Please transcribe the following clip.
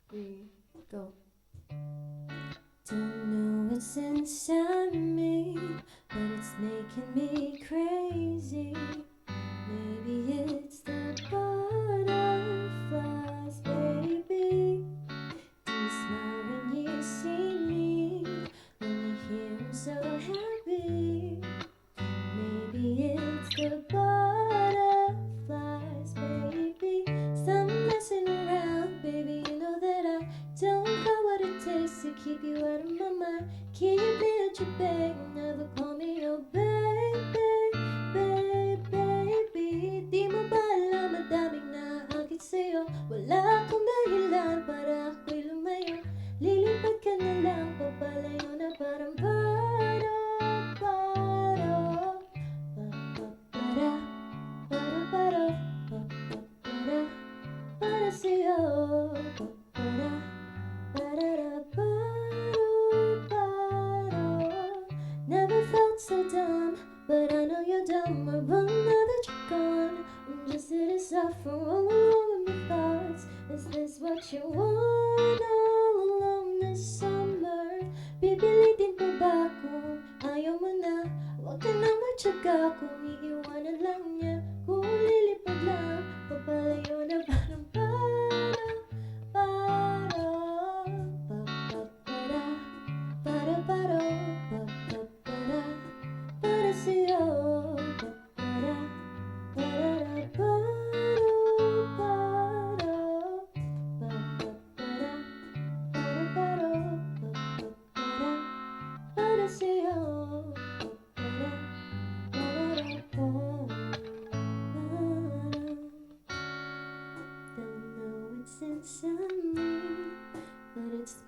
3, go. Don't know what's inside me, but it's making me crazy. Maybe it's the butterflies, baby. Do you smile when you see me? When you hear I'm so happy. Maybe it's the butterflies, baby. Stop messing around, baby. You know that I don't got what it takes to keep you out of my mind. Keep me at your back, never call me your baby, baby. Di mo ba alam madaming naakit sa'yo? Wala akong dahilan para ako'y lumayo. Lilipat ka na lang, papalayo na parang baro. Para sa'yo. Never felt so dumb, but I know you're dumber. But now that you're gone, I'm just sitting suffer all alone with my thoughts. Is this what you want all along this summer? Pipilitin pa ba kung ayaw mo na? Huwag ka na magtyaga kung iiwanan lang niya. Kung lilipad lang, papalayo na parang para sa'yo. Para sa'yo. Don't know what's inside me, but it's